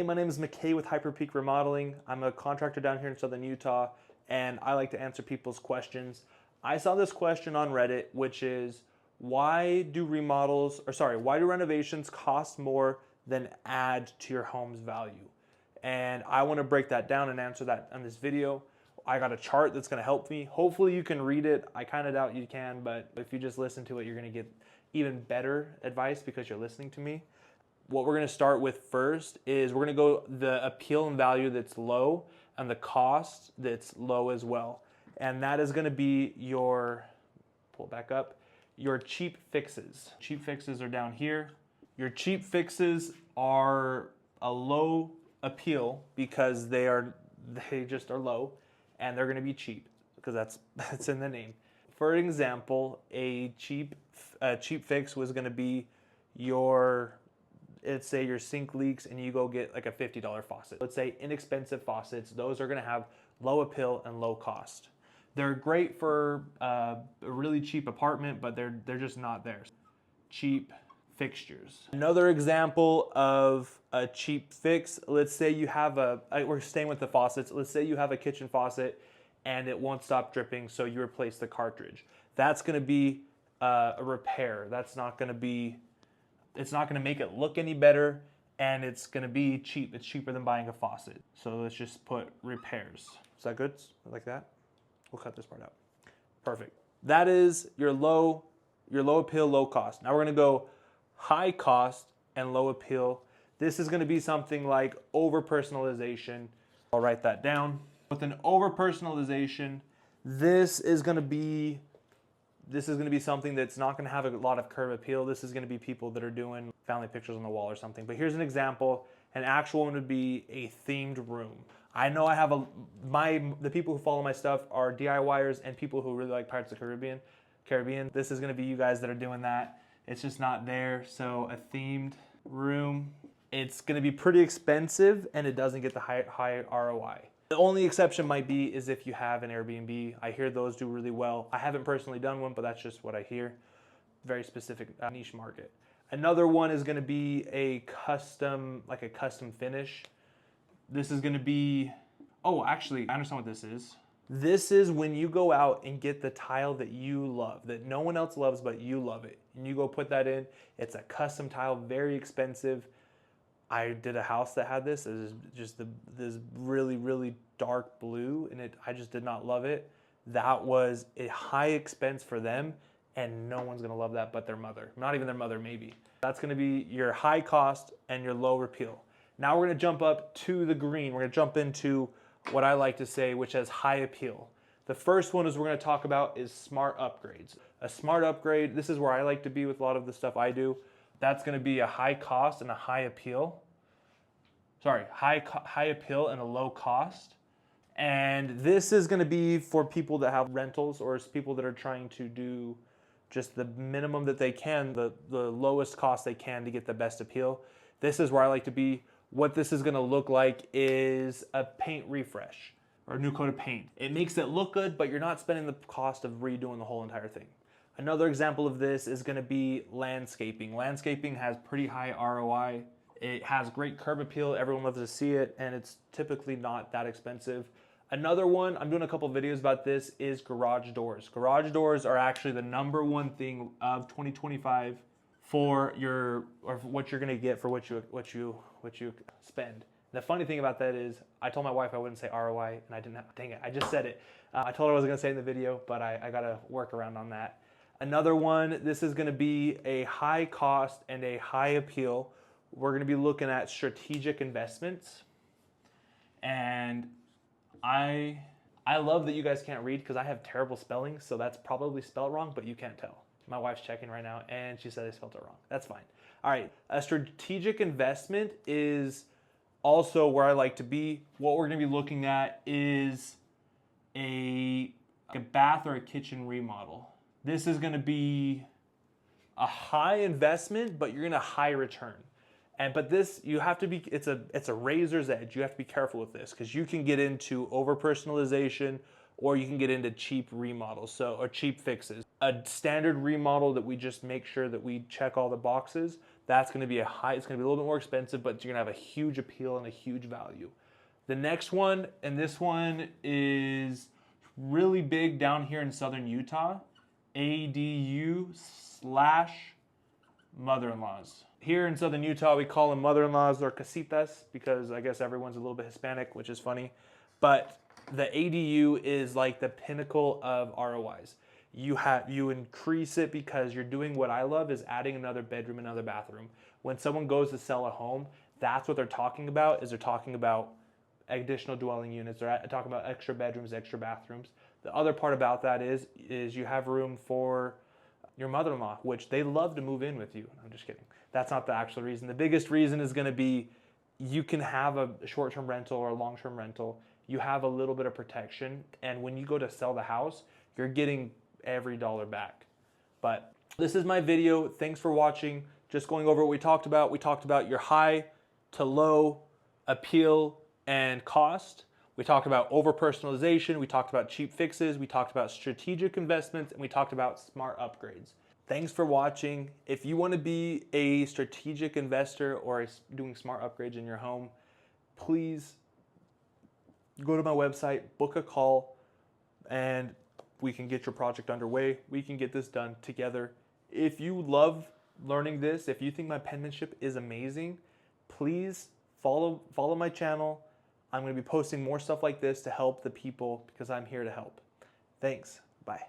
Hey, my name is McKay with Hyper Peak Remodeling. I'm a contractor down here in Southern Utah, and I like to answer people's questions. I saw this question on Reddit, which is, why do renovations cost more than add to your home's value? And I want to break that down and answer that in this video. I got a chart that's going to help me. Hopefully you can read it. I kind of doubt you can, but if you just listen to it, you're going to get even better advice because you're listening to me. What we're going to start with first is we're going to go the appeal and value that's low and the cost that's low as well. And that is going to be your, pull it back up, your cheap fixes. Cheap fixes are down here. Your cheap fixes are a low appeal because they just are low, and they're going to be cheap because that's in the name. For example, a cheap fix was going to be let's say your sink leaks and you go get like a $50 faucet. Let's say inexpensive faucets, those are gonna have low appeal and low cost. They're great for a really cheap apartment, but they're just not there. Cheap fixtures. Another example of a cheap fix, let's say you have we're staying with the faucets, let's say you have a kitchen faucet and it won't stop dripping, so you replace the cartridge. That's gonna be a repair. It's not going to make it look any better, and it's going to be cheap. It's cheaper than buying a faucet. So let's just put repairs. Is that good? Like that? We'll cut this part out. Perfect. That is your low appeal, low cost. Now we're going to go high cost and low appeal. This is going to be something like over-personalization. I'll write that down. With an over-personalization, this is going to be something that's not going to have a lot of curb appeal. This is going to be people that are doing family pictures on the wall or something. But here's an example. An actual one would be a themed room. I know I have the people who follow my stuff are DIYers and people who really like Pirates of the Caribbean. This is going to be you guys that are doing that. It's just not there. So a themed room, it's going to be pretty expensive and it doesn't get the high ROI. The only exception might be is if you have an Airbnb. I hear those do really well. I haven't personally done one, but that's just what I hear. Very specific niche market. Another one is going to be a custom finish. This is going to be, oh, actually, I understand what this is. This is when you go out and get the tile that you love, that no one else loves, but you love it. And you go put that in. It's a custom tile, very expensive. I did a house that had this. It was just this really, really dark blue, and I just did not love it. That was a high expense for them, and no one's gonna love that but their mother. Not even their mother, maybe. That's gonna be your high cost and your low appeal. Now we're gonna jump up to the green. We're gonna jump into what I like to say, which has high appeal. The first one we're gonna talk about is smart upgrades. A smart upgrade, this is where I like to be with a lot of the stuff I do. That's going to be a high cost and a high appeal. Sorry, high appeal and a low cost. And this is going to be for people that have rentals or people that are trying to do just the minimum that they can, the lowest cost they can to get the best appeal. This is where I like to be. What this is going to look like is a paint refresh or a new coat of paint. It makes it look good, but you're not spending the cost of redoing the whole entire thing. Another example of this is going to be landscaping. Landscaping has pretty high ROI. It has great curb appeal. Everyone loves to see it, and it's typically not that expensive. Another one, I'm doing a couple videos about this, is garage doors. Garage doors are actually the #1 thing of 2025 for what you're going to get for what you spend. The funny thing about that is, I told my wife I wouldn't say ROI, and I didn't have, dang it, I just said it. I told her I wasn't going to say it in the video, but I got to work around on that. Another one, this is going to be a high cost and a high appeal. We're going to be looking at strategic investments. And I love that you guys can't read because I have terrible spelling, so that's probably spelled wrong, but you can't tell. My wife's checking right now, and she said I spelled it wrong. That's fine. All right, a strategic investment is also where I like to be. What we're going to be looking at is a bath or a kitchen remodel. This is going to be a high investment, but you're going to high return. But this, you have to be, it's a razor's edge. You have to be careful with this because you can get into over-personalization or you can get into cheap remodels, or cheap fixes. A standard remodel that we just make sure that we check all the boxes, that's going to be it's going to be a little bit more expensive, but you're going to have a huge appeal and a huge value. The next one, and this one is really big down here in southern Utah, ADU/mother-in-laws. Here in southern Utah, we call them mother-in-laws or casitas because I guess everyone's a little bit Hispanic, which is funny. But the ADU is like the pinnacle of ROIs. You increase it because you're doing what I love is adding another bedroom, another bathroom. When someone goes to sell a home, that's what they're talking about, is they're talking about additional dwelling units. They're talking about extra bedrooms, extra bathrooms. The other part about that is you have room for your mother-in-law, which they love to move in with you. I'm just kidding. That's not the actual reason. The biggest reason is going to be you can have a short-term rental or a long-term rental. You have a little bit of protection, and when you go to sell the house, you're getting every dollar back. But this is my video. Thanks for watching. Just going over what we talked about. We talked about your high to low appeal and cost. We talked about over-personalization. We talked about cheap fixes. We talked about strategic investments, and we talked about smart upgrades. Thanks for watching. If you want to be a strategic investor or doing smart upgrades in your home, please go to my website, book a call, and we can get your project underway. We can get this done together. If you love learning this, if you think my penmanship is amazing, please follow my channel. I'm going to be posting more stuff like this to help the people because I'm here to help. Thanks. Bye.